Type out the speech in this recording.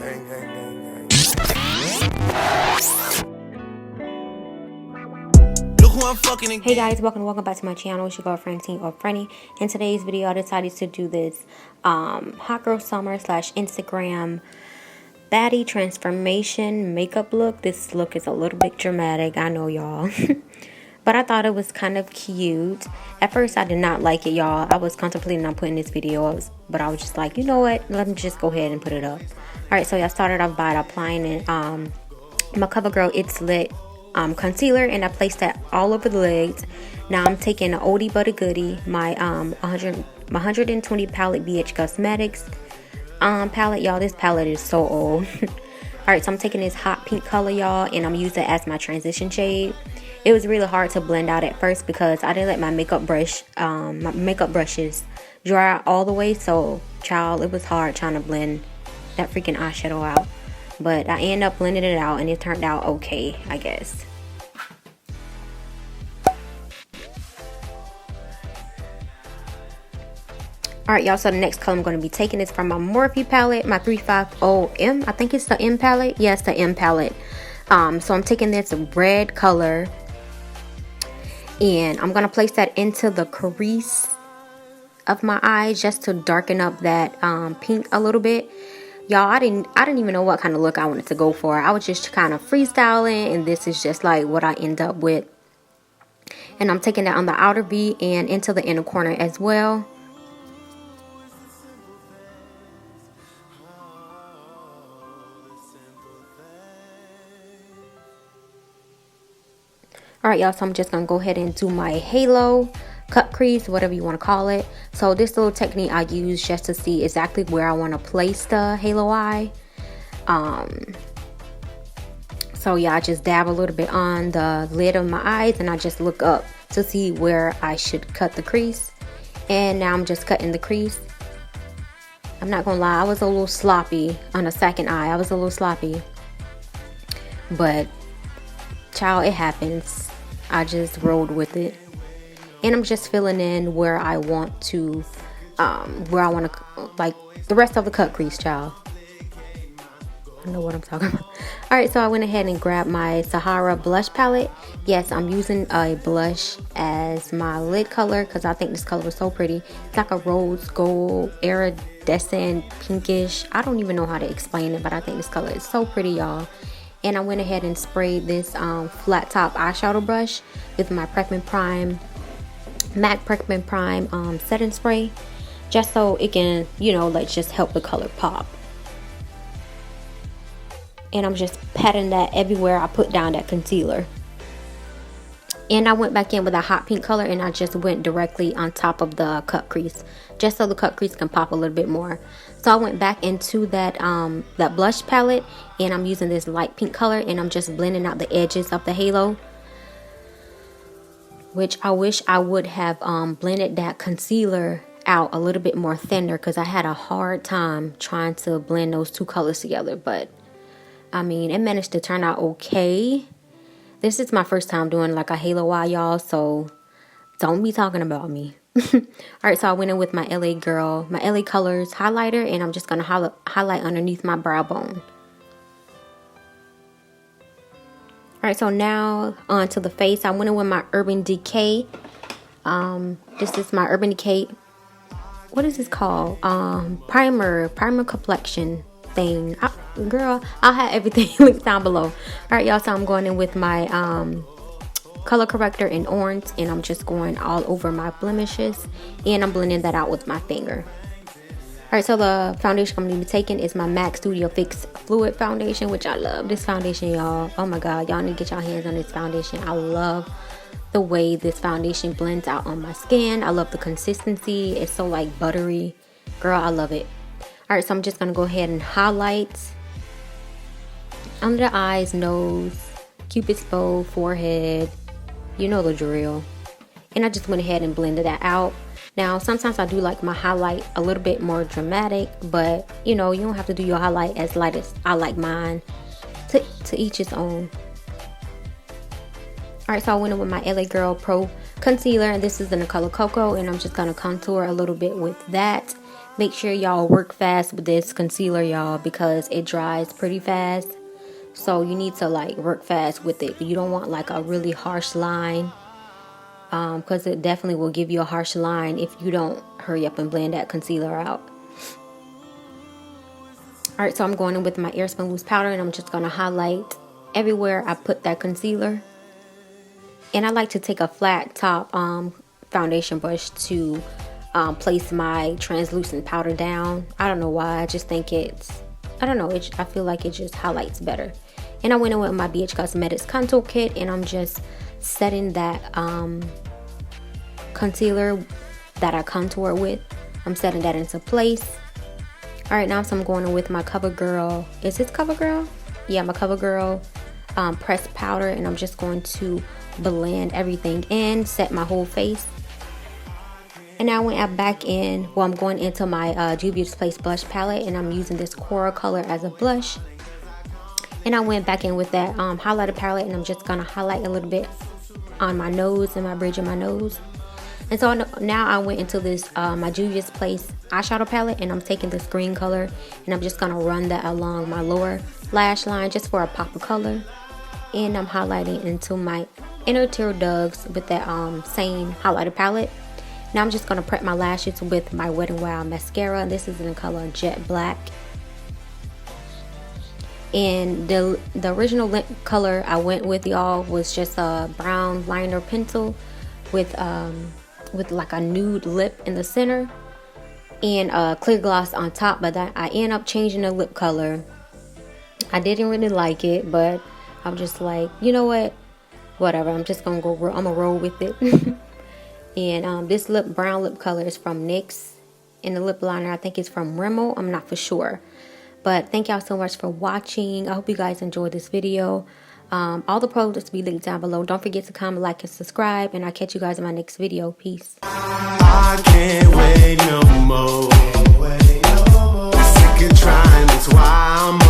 Hey guys, welcome back to my channel. It's your girl Francine or Franny. In today's video, I decided to do this hot girl summer / Instagram baddie transformation makeup look. This look is a little bit dramatic, I know y'all. But I thought it was kind of cute. At first I did not like it, y'all. I was contemplating on putting this video up, but I was just like, you know what, let me just go ahead and put it up. Alright, so y'all started off by applying it my Covergirl It's Lit concealer, and I placed that all over the legs. Now I'm taking an oldie but a goodie, my 120 palette BH Cosmetics palette, y'all. This palette is so old. Alright, so I'm taking this hot pink color, y'all, and I'm using it as my transition shade. It was really hard to blend out at first because I didn't let my makeup brushes dry out all the way, so child, it was hard trying to blend that freaking eyeshadow out. But I ended up blending it out and it turned out okay, I guess. Alright, y'all, so the next color I'm going to be taking is from my Morphe palette, my 350M. I think it's the M palette. Yes, the M palette. So I'm taking this red color and I'm going to place that into the crease of my eye just to darken up that pink a little bit. Y'all, I didn't even know what kind of look I wanted to go for. I was just kind of freestyling, and this is just like what I end up with. And I'm taking that on the outer V and into the inner corner as well. Alright, y'all, so I'm just going to go ahead and do my halo cut crease, whatever you want to call it. So this little technique I use just to see exactly where I want to place the halo eye. So yeah, I just dab a little bit on the lid of my eyes and I just look up to see where I should cut the crease. And now I'm just cutting the crease. I'm not gonna lie, I was a little sloppy on the second eye. I was a little sloppy, but child, it happens. I just rolled with it. And I'm just filling in where I want to, like the rest of the cut crease, child. I know what I'm talking about. Alright, so I went ahead and grabbed my Sahara blush palette. Yes, I'm using a blush as my lid color because I think this color is so pretty. It's like a rose gold, iridescent, pinkish. I don't even know how to explain it, but I think this color is so pretty, y'all. And I went ahead and sprayed this flat top eyeshadow brush with my MAC Prep and Prime setting spray, just so it can, you know, like just help the color pop. And I'm just patting that everywhere I put down that concealer. And I went back in with a hot pink color and I just went directly on top of the cut crease, just so the cut crease can pop a little bit more. So I went back into that that blush palette and I'm using this light pink color and I'm just blending out the edges of the halo, which I wish I would have blended that concealer out a little bit more thinner because I had a hard time trying to blend those two colors together. But I mean, it managed to turn out okay. This is my first time doing like a halo eye, y'all, so don't be talking about me. Alright, so I went in with my LA Colors highlighter and I'm just going to highlight underneath my brow bone. Alright, so now onto the face. I went in with my Urban Decay. This is my Urban Decay. What is this called? Primer complexion thing. Girl, I'll have everything linked down below. Alright, y'all, so I'm going in with my color corrector in orange and I'm just going all over my blemishes and I'm blending that out with my finger. Alright, so the foundation I'm going to be taking is my MAC Studio Fix Fluid Foundation, which I love this foundation, y'all. Oh my god, y'all need to get your hands on this foundation. I love the way this foundation blends out on my skin. I love the consistency. It's so like buttery. Girl, I love it. Alright, so I'm just going to go ahead and highlight under the eyes, nose, cupid's bow, forehead. You know the drill. And I just went ahead and blended that out. Now, sometimes I do like my highlight a little bit more dramatic, but you know, you don't have to do your highlight as light as I like mine. To each his own. Alright, so I went in with my LA Girl Pro Concealer, and this is in the color Cocoa, and I'm just going to contour a little bit with that. Make sure y'all work fast with this concealer, y'all, because it dries pretty fast. So you need to like work fast with it. You don't want like a really harsh line, because it definitely will give you a harsh line if you don't hurry up and blend that concealer out. Alright, so I'm going in with my airspun loose powder, and I'm just going to highlight everywhere I put that concealer. And I like to take a flat top foundation brush to place my translucent powder down. I don't know why, I just think I don't know, I feel like it just highlights better. And I went in with my BH Cosmetics contour kit, and I'm just setting that concealer that I contour with. I'm setting that into place. Alright, now so I'm going in with my Covergirl. Is this Covergirl? Yeah, my Covergirl pressed powder, and I'm just going to blend everything in, set my whole face. And now I went back in, well, I'm going into my Juvia's Place blush palette, and I'm using this coral color as a blush. And I went back in with that highlighter palette, and I'm just going to highlight a little bit on my nose and my bridge of my nose. And so now I went into this my Juvia's Place eyeshadow palette, and I'm taking this green color, and I'm just going to run that along my lower lash line just for a pop of color. And I'm highlighting into my inner tear ducts with that same highlighter palette. Now I'm just going to prep my lashes with my Wet n Wild mascara. This is in the color Jet Black. And the original lip color I went with, y'all, was just a brown liner pencil with like a nude lip in the center and a clear gloss on top. But I ended up changing the lip color. I didn't really like it, but I'm just like, you know what, whatever, I'm just gonna I'm gonna roll with it. And this brown lip color is from NYX, and the lip liner I think is from Rimmel. I'm not for sure. But thank y'all so much for watching. I hope you guys enjoyed this video. All the products will be linked down below. Don't forget to comment, like, and subscribe, and I'll catch you guys in my next video. Peace. I can't wait no more. Sick of trying, that's why I'm